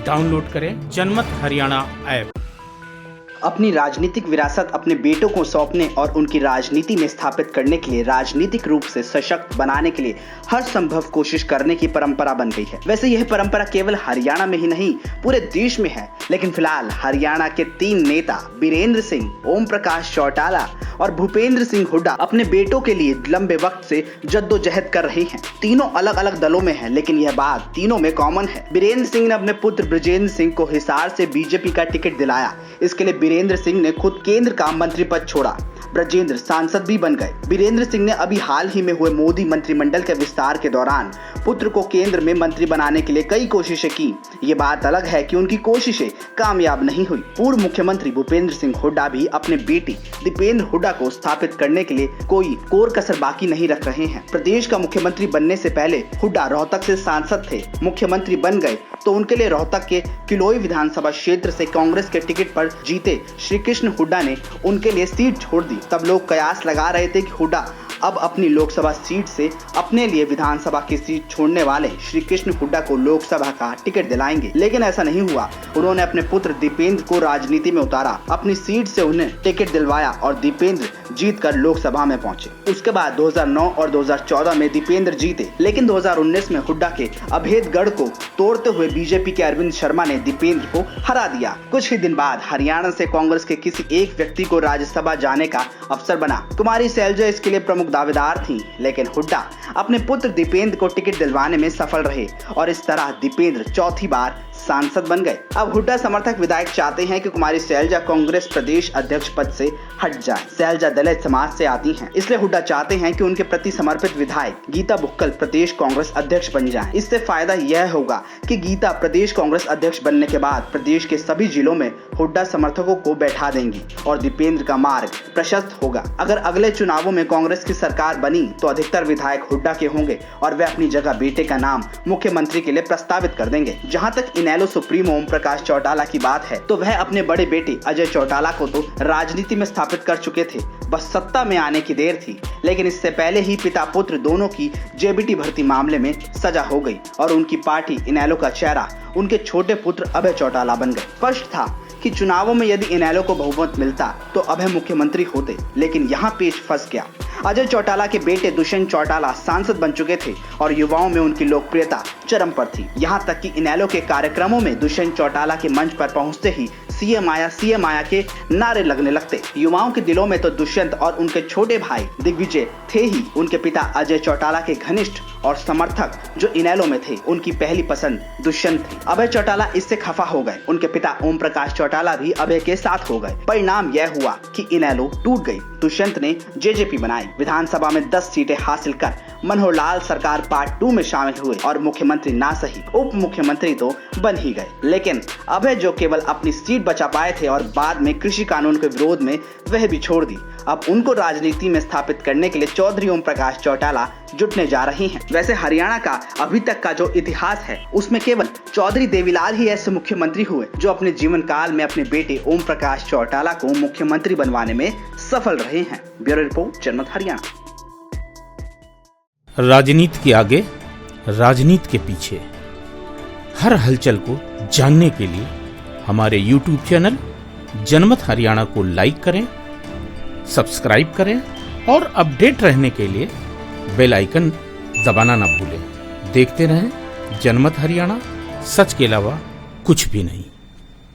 Download करें जनमत Haryana app. अपनी राजनीतिक विरासत अपने बेटों को सौंपने और उनकी राजनीति में स्थापित करने के लिए राजनीतिक रूप से सशक्त बनाने के लिए हर संभव कोशिश करने की परंपरा बन गई है। वैसे यह परंपरा केवल हरियाणा में ही नहीं पूरे देश में है, लेकिन फिलहाल हरियाणा के 3 नेता बीरेंद्र सिंह, ओम प्रकाश चौटाला और भूपेंद्र सिंह हुड्डा अपने बेटों के लिए लंबे वक्त से जद्दोजहद कर रहे हैं। तीनों अलग अलग दलों में हैं, लेकिन यह बात तीनों में कॉमन है। बीरेंद्र सिंह ने अपने पुत्र ब्रजेंद्र सिंह को हिसार से बीजेपी का टिकट दिलाया। इसके लिए बीरेंद्र सिंह ने खुद केंद्र का मंत्री पद छोड़ा। ब्रजेंद्र सांसद भी बन गए। बीरेंद्र सिंह ने अभी हाल ही में हुए मोदी मंत्रिमंडल के विस्तार के दौरान पुत्र को केंद्र में मंत्री बनाने के लिए कई कोशिशें की। ये बात अलग है कि उनकी कोशिशें कामयाब नहीं हुई। पूर्व मुख्यमंत्री भूपेंद्र सिंह हुड्डा भी अपने बेटी दीपेंद्र हुड्डा को स्थापित करने के लिए कोई कोर कसर बाकी नहीं रख रहे हैं। प्रदेश का मुख्यमंत्री बनने से पहले हुड्डा रोहतक से सांसद थे। मुख्यमंत्री बन गए तो उनके लिए रोहतक के किलोई विधानसभा क्षेत्र से कांग्रेस के टिकट पर जीते श्री कृष्ण हुड्डा ने उनके लिए सीट छोड़ दी। तब लोग कयास लगा रहे थे कि हुड्डा अब अपनी लोकसभा सीट से अपने लिए विधानसभा की सीट छोड़ने वाले श्री कृष्ण हुड्डा को लोकसभा का टिकट दिलाएंगे, लेकिन ऐसा नहीं हुआ। उन्होंने अपने पुत्र दीपेंद्र को राजनीति में उतारा, अपनी सीट से उन्हें टिकट दिलवाया और दीपेंद्र जीतकर लोकसभा में पहुंचे। उसके बाद 2009 और 2014 में दीपेंद्र जीते, लेकिन 2019 में हुड्डा के अभेद गढ़ को तोड़ते हुए बीजेपी के अरविंद शर्मा ने दीपेंद्र को हरा दिया। कुछ ही दिन बाद हरियाणा से कांग्रेस के किसी एक व्यक्ति को राज्यसभा जाने का अवसर बना। कुमारी सैलजा इसके लिए प्रमुख दावेदार थी, लेकिन हुड्डा अपने पुत्र दीपेंद्र को टिकट दिलवाने में सफल रहे और इस तरह दीपेंद्र चौथी बार सांसद बन गए। अब हुड्डा समर्थक विधायक चाहते हैं कि कुमारी सैलजा कांग्रेस प्रदेश अध्यक्ष पद से हट जाए। सैलजा दलित समाज से आती हैं, इसलिए हुड्डा चाहते हैं कि उनके प्रति समर्पित विधायक गीता बुक्कल प्रदेश कांग्रेस अध्यक्ष बन जाएं। इससे फायदा यह होगा कि गीता प्रदेश कांग्रेस अध्यक्ष बनने के बाद प्रदेश के सभी जिलों में हुड्डा समर्थकों को बैठा देंगी और दीपेंद्र का मार्ग प्रशस्त होगा। अगर अगले चुनावों में कांग्रेस की सरकार बनी तो अधिकतर विधायक हुड्डा के होंगे और वे अपनी जगह बेटे का नाम मुख्यमंत्री के लिए प्रस्तावित कर देंगे। जहां तक इनेलो सुप्रीमो ओम प्रकाश चौटाला की बात है, तो वह अपने बड़े बेटे अजय चौटाला को तो राजनीति में स्थापित कर चुके थे, बस सत्ता में आने की देर थी। लेकिन इससे पहले ही पिता पुत्र दोनों की जेबीटी भर्ती मामले में सजा हो गई और उनकी पार्टी इनेलो का चेहरा उनके छोटे पुत्र अभय चौटाला बन गए। स्पष्ट था कि चुनावों में यदि इनेलो को बहुमत मिलता तो अभय मुख्यमंत्री होते, लेकिन यहाँ पेच फंस गया। अजय चौटाला के बेटे दुष्यंत चौटाला सांसद बन चुके थे और युवाओं में उनकी लोकप्रियता चरम पर थी। यहाँ तक कि इनेलो के कार्यक्रमों में दुष्यंत चौटाला के मंच पर पहुंचते ही सीएम आया के नारे लगने लगते। युवाओं के दिलों में तो दुष्यंत और उनके छोटे भाई दिग्विजय थे ही। उनके पिता अजय चौटाला के घनिष्ठ और समर्थक जो इनेलो में थे, उनकी पहली पसंद दुष्यंत थी। अभय चौटाला इससे खफा हो गए। उनके पिता ओम प्रकाश चौटाला भी अभय के साथ हो गए। परिणाम यह हुआ कि इनेलो टूट गई। दुष्यंत ने जेजेपी बनाई, विधानसभा में 10 सीटें हासिल कर मनोहर लाल सरकार पार्ट 2 में शामिल हुए और मुख्यमंत्री ना सही उप मुख्यमंत्री तो बन ही गए। लेकिन अभय जो केवल अपनी सीट बचा पाए थे और बाद में कृषि कानून के विरोध में वह भी छोड़ दी, अब उनको राजनीति में स्थापित करने के लिए चौधरी ओम प्रकाश चौटाला जुटने जा रहे हैं। वैसे हरियाणा का अभी तक का जो इतिहास है उसमें केवल चौधरी देवीलाल ही ऐसे मुख्यमंत्री हुए जो अपने जीवन काल में अपने बेटे ओम प्रकाश चौटाला को मुख्यमंत्री बनवाने में सफल रहे हैं। ब्यूरो रिपोर्ट जनमत हरियाणा। राजनीति के आगे, राजनीति के पीछे, हर हलचल को जानने के लिए हमारे YouTube चैनल जनमत हरियाणा को लाइक करें, सब्सक्राइब करें और अपडेट रहने के लिए बेल आइकन दबाना ना भूलें। देखते रहें जनमत हरियाणा, सच के अलावा कुछ भी नहीं।